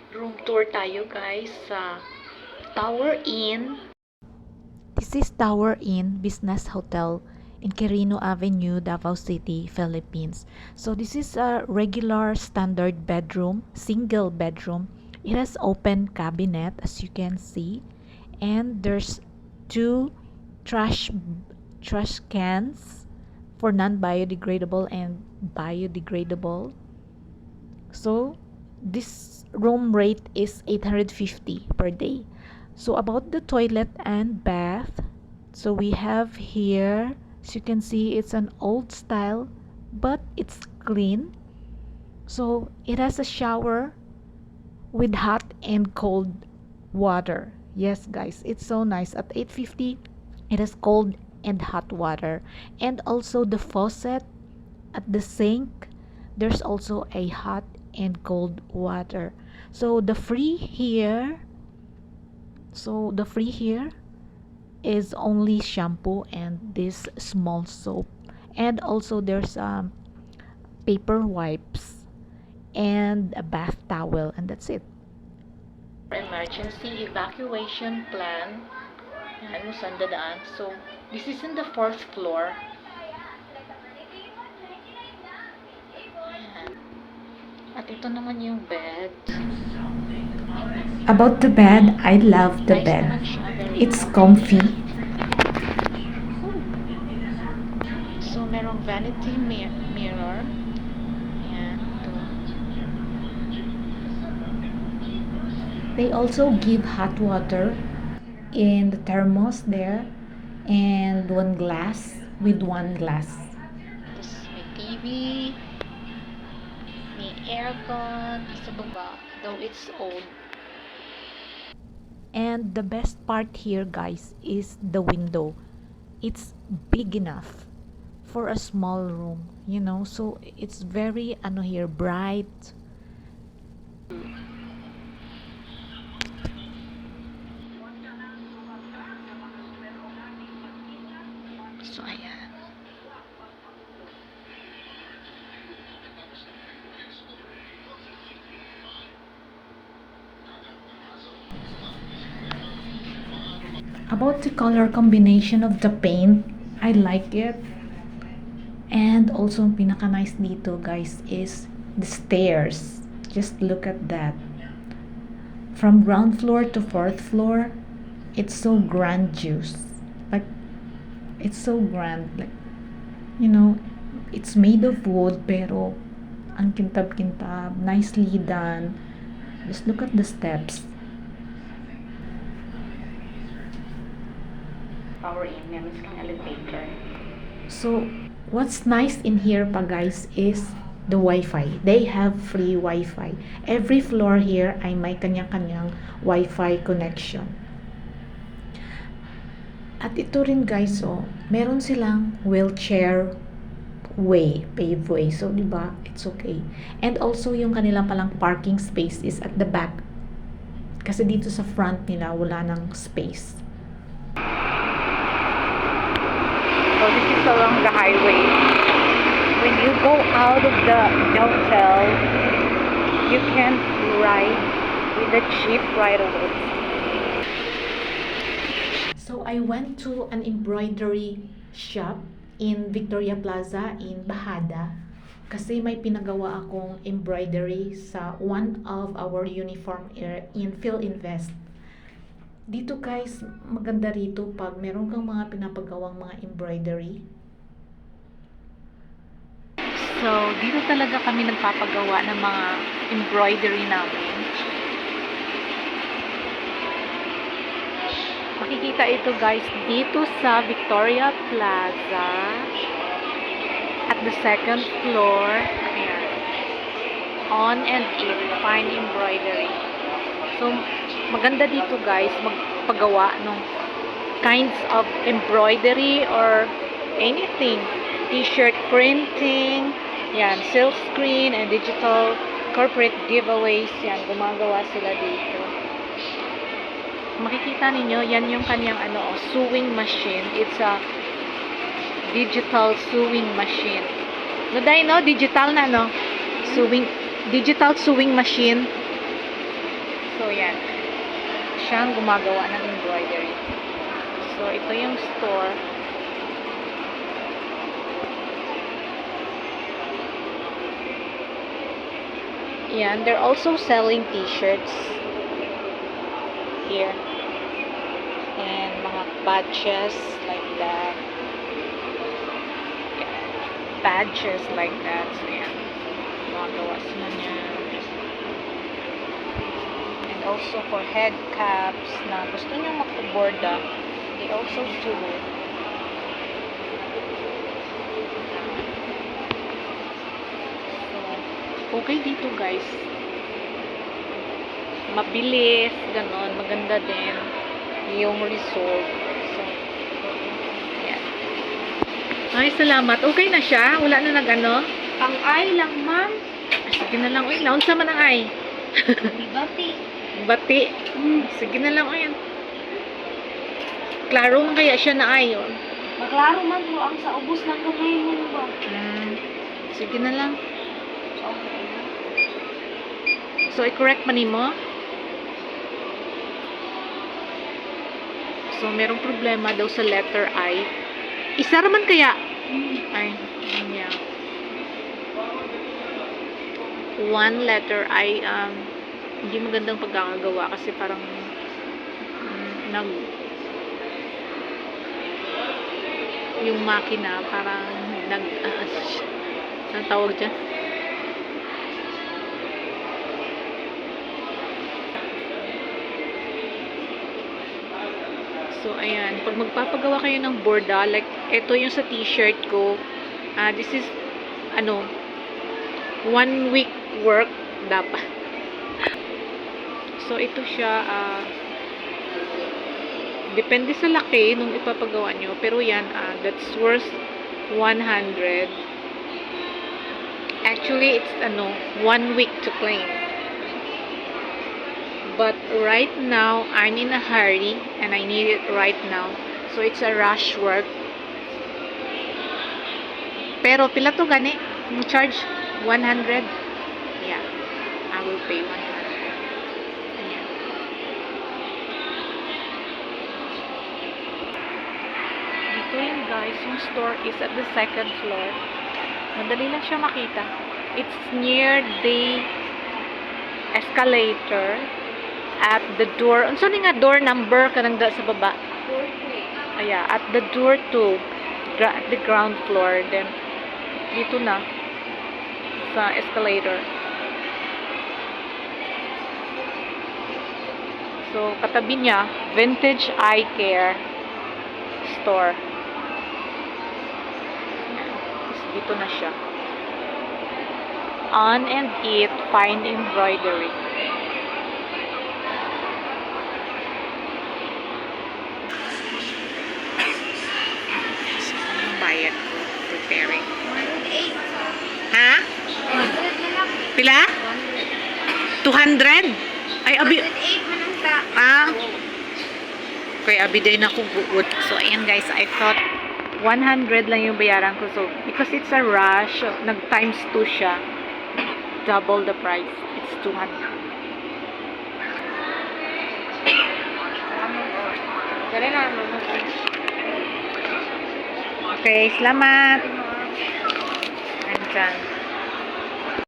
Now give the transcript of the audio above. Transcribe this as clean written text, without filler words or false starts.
Room tour tayo guys sa Tower Inn. This is Tower Inn Business Hotel in Quirino Avenue, Davao City, Philippines. So this is a regular standard bedroom, single bedroom. It has open cabinet as you can see, and there's two trash cans for non-biodegradable and biodegradable. So this room rate is 850 per day. So about the toilet and bath, so we have here, as you can see, it's an old style but it's clean. So it has a shower with hot and cold water. Yes guys, it's so nice. At 850 it has cold and hot water, and also the faucet at the sink, there's also a hot and cold water. So the free here, is only shampoo and this small soap, and also there's paper wipes and a bath towel, and that's it. Emergency evacuation plan. Yan, kung saan dadaan. So this is in the fourth floor. Ayan. At ito naman yung bed. About the bed, I love the Nice bed. naman siya. Very It's comfy. So, merong vanity mirror. Ayan. Ito. They also give hot water in the thermos there, and one glass with one glass. Tapos may TV. May aircon. Sa baba. Though it's old. And the best part here, guys, is the window. It's big enough for a small room, you know, so it's very bright. So, ayan. About the color combination of the paint, I like it. And also, pinaka nice dito, guys, is the stairs. Just look at that. From ground floor to fourth floor, it's so grandiose. Like, it's so grand. Like, you know, it's made of wood, pero ang kintab-kintab, nicely done. Just look at the steps. Power in. Meron silang elevator. So, what's nice in here pa guys is the Wi-Fi. They have free Wi-Fi. Every floor here ay may kanya-kanyang Wi-Fi connection. At ito rin guys, meron silang wheelchair paved way. So, di ba? It's okay. And also, yung kanila palang parking space is at the back. Kasi dito sa front nila, wala nang space. So, this is along the highway. When you go out of the hotel, you can ride with the jeep right away. So, I went to an embroidery shop in Victoria Plaza in Bahada kasi may pinagawa akong embroidery sa one of our uniform in PhilInvest. Dito guys, maganda rito pag meron kang mga pinapagawang mga embroidery. So, dito talaga kami nagpapagawa ng mga embroidery namin. Makikita ito guys dito sa Victoria Plaza at the second floor. Ayan. On and in, fine embroidery. So, maganda dito guys magpagawa ng kinds of embroidery or anything. T-shirt printing, yan, silk screen and digital corporate giveaways, yan, gumagawa sila dito. Makikita ninyo, yan yung kanyang sewing machine. It's a digital sewing machine. No, dahil no, digital na, no? Digital sewing machine. So, yan. Siyang gumagawa ng embroidery. So, ito yung store. Yan. They're also selling t-shirts. Here. And mga badges like that. Yeah. Badges like that. So, yan. Gumagawa sila niya. And also for head caps na gusto nyo makaborda, they also do it. So, okay dito guys. Mabilis, ganon, maganda din yung result. So, yan. Ay, salamat. Okay na siya? Wala na nag-ano? Ang ay lang, ma'am. Sige na lang. Uy, naunsa man ang ay. Bati. Bati. Sige na lang. Ayan. Klaro man kaya siya na ay. Oh. Maklaro man po ang sa ubos ng kamay mo ba? Sige na lang. Okay. So, i-correct man mo. So, merong problema daw sa letter I. Isa raman kaya? Ay, yeah. One letter I, hindi magandang pagkakagawa kasi parang yung makina parang ang tawag dyan? So, ayan. Pag magpapagawa kayo ng borda, like, ito yung sa t-shirt ko. This is, 1 week work dapat. So, ito siya, depende sa laki nung ipapagawa nyo. Pero yan, that's worth 100. Actually, it's, 1 week to clean. But right now, I'm in a hurry and I need it right now. So, it's a rush work. Pero, pila to gani? Yung charge? 100? Yeah. I will pay 100. Ayan. Dito yun guys. Yung store is at the 2nd floor. Madali lang siya makita. It's near the escalator. At the door, unsa ni nga door number kanang da sa baba? Aya, at the door to the ground floor, then dito na sa escalator. So, katabi niya, Vintage Eye Care store. Dito na siya. On and Eat Fine Embroidery. Bayad ko. Preparing. 108. Ha? 100 na lang. Pila? 200? Ay, abi. 108 man ang ta. Kaya abi din ako buod. So, ayan guys. I thought 100 lang yung bayaran ko. So, because it's a rush, nag times 2 siya. Double the price. It's 200. Dali na mo. Okay, salamat. Andyan.